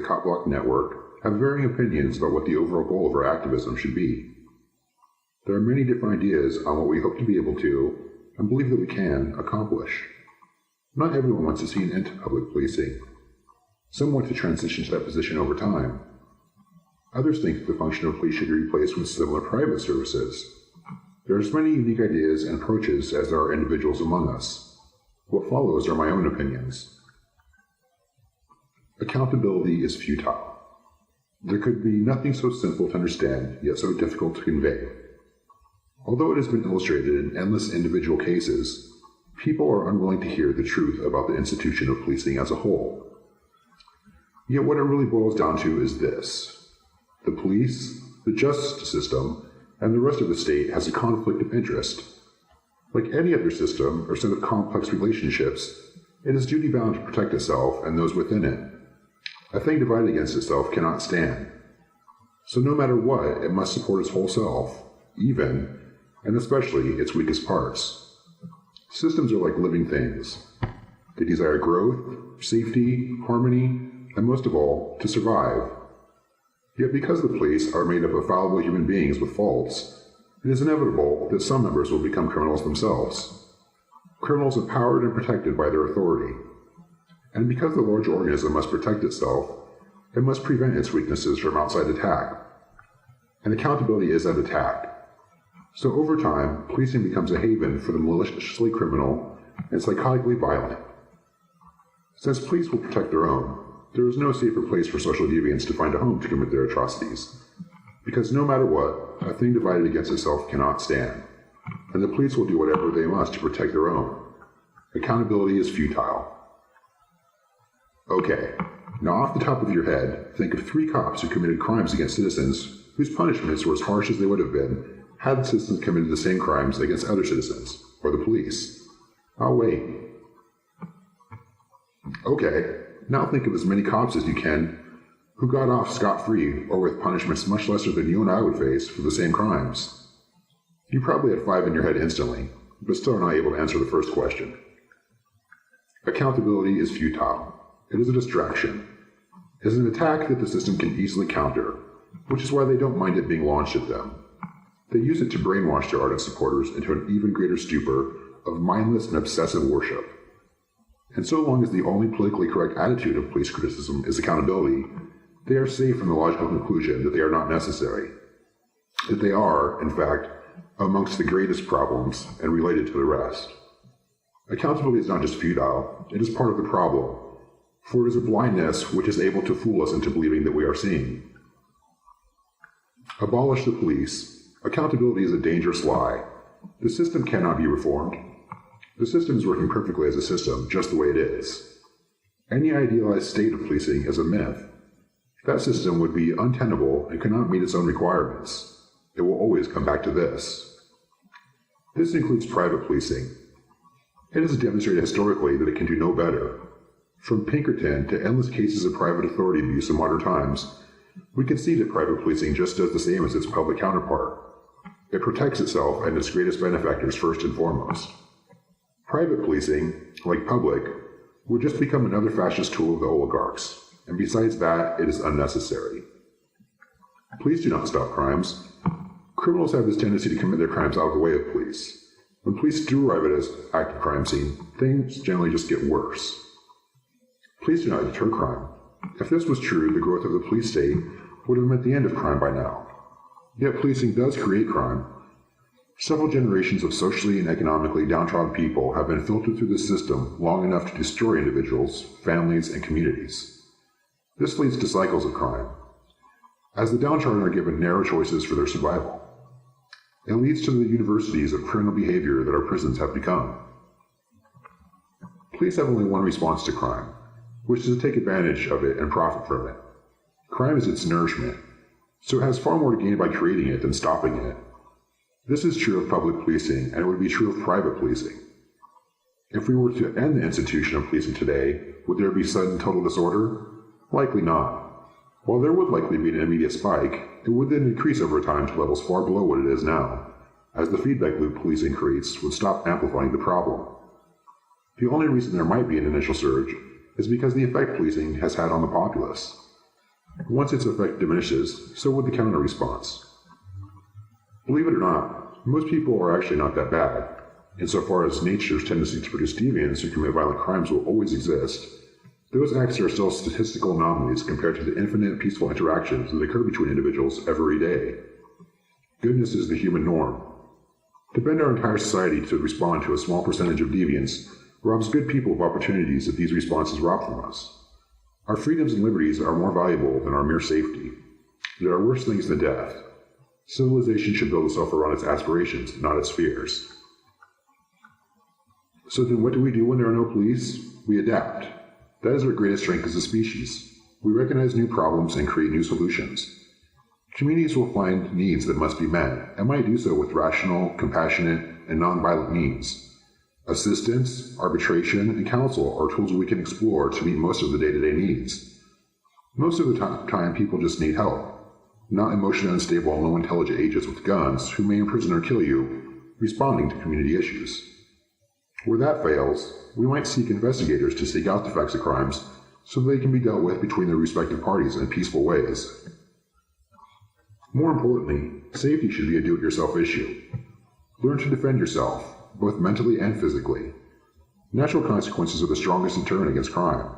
COPBLOCK network have varying opinions about what the overall goal of our activism should be. There are many different ideas on what we hope to be able to, and believe that we can, accomplish. Not everyone wants to see an end to public policing. Some want to transition to that position over time. Others think that the function of police should be replaced with similar private services. There are as many unique ideas and approaches as there are individuals among us. What follows are my own opinions. Accountability is futile. There could be nothing so simple to understand, yet so difficult to convey. Although it has been illustrated in endless individual cases, people are unwilling to hear the truth about the institution of policing as a whole. Yet what it really boils down to is this: the police, the justice system, and the rest of the state has a conflict of interest. Like any other system or set of complex relationships, it is duty-bound to protect itself and those within it. A thing divided against itself cannot stand. So no matter what, it must support its whole self, even, and especially, its weakest parts. Systems are like living things. They desire growth, safety, harmony, and most of all, to survive. Yet because the police are made up of fallible human beings with faults, it is inevitable that some members will become criminals themselves. Criminals empowered and protected by their authority. And because the larger organism must protect itself, it must prevent its weaknesses from outside attack. And accountability is that attack. So over time, policing becomes a haven for the maliciously criminal and psychotically violent. Since police will protect their own, there is no safer place for social deviants to find a home to commit their atrocities. Because no matter what, a thing divided against itself cannot stand, and the police will do whatever they must to protect their own. Accountability is futile. Okay, now off the top of your head, think of 3 cops who committed crimes against citizens whose punishments were as harsh as they would have been had the citizens committed the same crimes against other citizens, or the police. I'll wait. Okay, now think of as many cops as you can who got off scot-free or with punishments much lesser than you and I would face for the same crimes. You probably had 5 in your head instantly, but still are not able to answer the first question. Accountability is futile. It is a distraction. It is an attack that the system can easily counter, which is why they don't mind it being launched at them. They use it to brainwash their ardent supporters into an even greater stupor of mindless and obsessive worship. And so long as the only politically correct attitude of police criticism is accountability, they are safe from the logical conclusion that they are not necessary. That they are, in fact, amongst the greatest problems and related to the rest. Accountability is not just futile, it is part of the problem, for it is a blindness which is able to fool us into believing that we are seeing. Abolish the police. Accountability is a dangerous lie. The system cannot be reformed. The system is working perfectly as a system, just the way it is. Any idealized state of policing is a myth. That system would be untenable and cannot meet its own requirements. It will always come back to this. This includes private policing. It is demonstrated historically that it can do no better. From Pinkerton to endless cases of private authority abuse in modern times, we can see that private policing just does the same as its public counterpart. It protects itself and its greatest benefactors first and foremost. Private policing, like public, would just become another fascist tool of the oligarchs, and besides that, it is unnecessary. Police do not stop crimes. Criminals have this tendency to commit their crimes out of the way of police. When police do arrive at an active crime scene, things generally just get worse. Police do not deter crime. If this was true, the growth of the police state would have meant the end of crime by now. Yet policing does create crime. Several generations of socially and economically downtrodden people have been filtered through the system long enough to destroy individuals, families, and communities. This leads to cycles of crime, as the downtrodden are given narrow choices for their survival. It leads to the universities of criminal behavior that our prisons have become. Police have only one response to crime, which is to take advantage of it and profit from it. Crime is its nourishment, so it has far more to gain by creating it than stopping it. This is true of public policing, and it would be true of private policing. If we were to end the institution of policing today, would there be sudden total disorder? Likely not. While there would likely be an immediate spike, it would then increase over time to levels far below what it is now, as the feedback loop policing creates would stop amplifying the problem. The only reason there might be an initial surge is because the effect policing has had on the populace. Once its effect diminishes, so would the counter response. Believe it or not, most people are actually not that bad. Insofar as nature's tendency to produce deviants who commit violent crimes will always exist, those acts are still statistical anomalies compared to the infinite peaceful interactions that occur between individuals every day. Goodness is the human norm. To bend our entire society to respond to a small percentage of deviants robs good people of opportunities that these responses rob from us. Our freedoms and liberties are more valuable than our mere safety. There are worse things than death. Civilization should build itself around its aspirations, not its fears. So then what do we do when there are no police? We adapt. That is our greatest strength as a species. We recognize new problems and create new solutions. Communities will find needs that must be met, and might do so with rational, compassionate, and nonviolent means. Assistance, arbitration, and counsel are tools we can explore to meet most of the day-to-day needs. Most of the time, people just need help, not emotionally unstable, low-intelligent agents with guns who may imprison or kill you, responding to community issues. Where that fails, we might seek investigators to seek out the facts of crimes so they can be dealt with between their respective parties in peaceful ways. More importantly, safety should be a do-it-yourself issue. Learn to defend yourself, both mentally and physically. Natural consequences are the strongest deterrent against crime.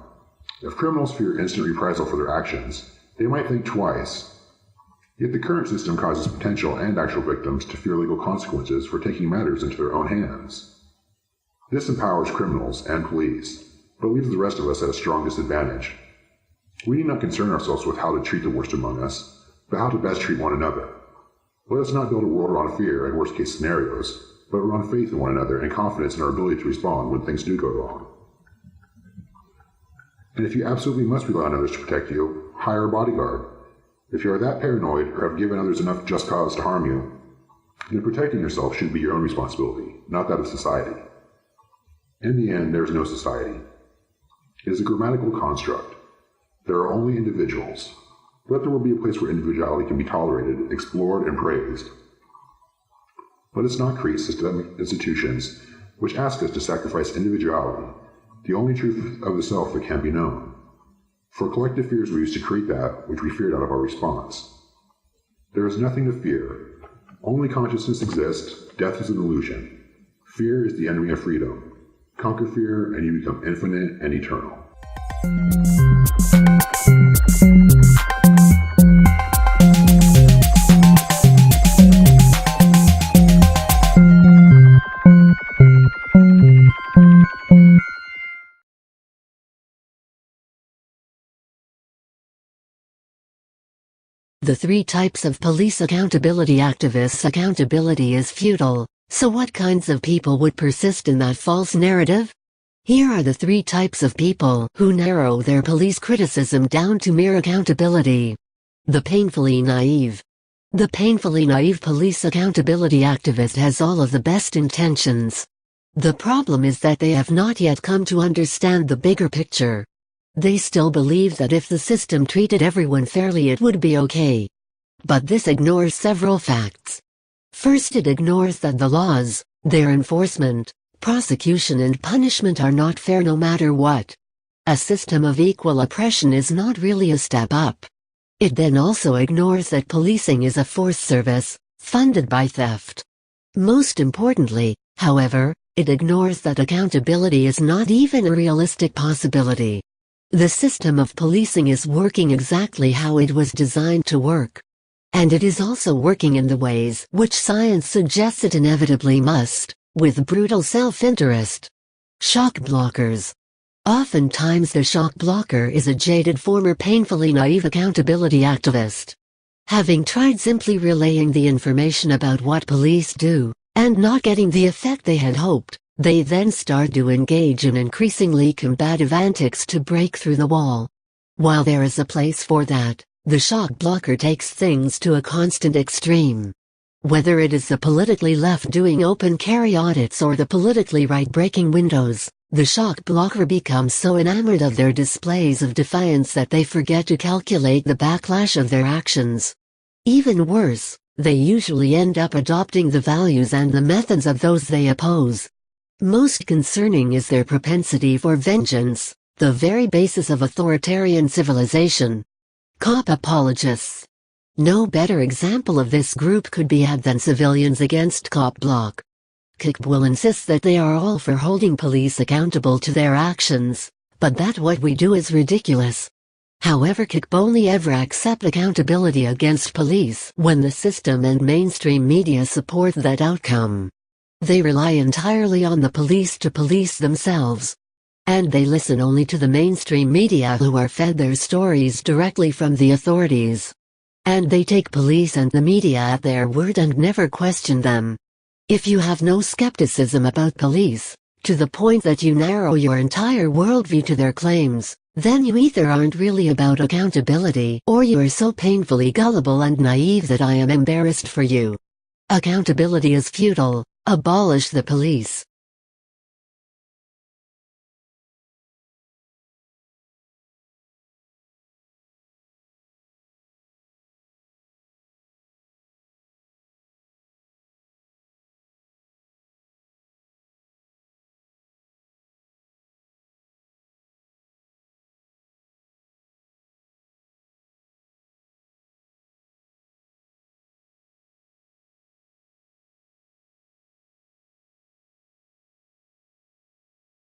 If criminals fear instant reprisal for their actions, they might think twice. Yet the current system causes potential and actual victims to fear legal consequences for taking matters into their own hands. This empowers criminals and police, but leaves the rest of us at a strong disadvantage. We need not concern ourselves with how to treat the worst among us, but how to best treat one another. Let us not build a world around fear and worst-case scenarios, but around faith in one another and confidence in our ability to respond when things do go wrong. And if you absolutely must rely on others to protect you, hire a bodyguard. If you are that paranoid or have given others enough just cause to harm you, then protecting yourself should be your own responsibility, not that of society. In the end, there is no society. It is a grammatical construct. There are only individuals, but there will be a place where individuality can be tolerated, explored, and praised. Let us not create systemic institutions which ask us to sacrifice individuality, the only truth of the self that can be known. For collective fears we use to create that which we feared out of our response. There is nothing to fear. Only consciousness exists, death is an illusion. Fear is the enemy of freedom. Conquer fear and you become infinite and eternal. The three types of police accountability activists. Accountability is futile, so what kinds of people would persist in that false narrative? Here are the three types of people who narrow their police criticism down to mere accountability. The painfully naive. The painfully naive police accountability activist has all of the best intentions. The problem is that they have not yet come to understand the bigger picture. They still believe that if the system treated everyone fairly it would be okay. But this ignores several facts. First, it ignores that the laws, their enforcement, prosecution and punishment are not fair no matter what. A system of equal oppression is not really a step up. It then also ignores that policing is a force service, funded by theft. Most importantly, however, it ignores that accountability is not even a realistic possibility. The system of policing is working exactly how it was designed to work. And it is also working in the ways which science suggests it inevitably must, with brutal self-interest. Shock blockers. Oftentimes the shock blocker is a jaded former painfully naive accountability activist. Having tried simply relaying the information about what police do, and not getting the effect they had hoped, they then start to engage in increasingly combative antics to break through the wall. While there is a place for that, the shock blocker takes things to a constant extreme. Whether it is the politically left doing open carry audits or the politically right breaking windows, the shock blocker becomes so enamored of their displays of defiance that they forget to calculate the backlash of their actions. Even worse, they usually end up adopting the values and the methods of those they oppose. Most concerning is their propensity for vengeance, the very basis of authoritarian civilization. Cop apologists. No better example of this group could be had than Civilians Against COPBLOCK. COPWATCH will insist that they are all for holding police accountable to their actions, but that what we do is ridiculous. However, COPWATCH only ever accept accountability against police when the system and mainstream media support that outcome. They rely entirely on the police to police themselves. And they listen only to the mainstream media who are fed their stories directly from the authorities. And they take police and the media at their word and never question them. If you have no skepticism about police, to the point that you narrow your entire worldview to their claims, then you either aren't really about accountability or you are so painfully gullible and naive that I am embarrassed for you. Accountability is futile. Abolish the police.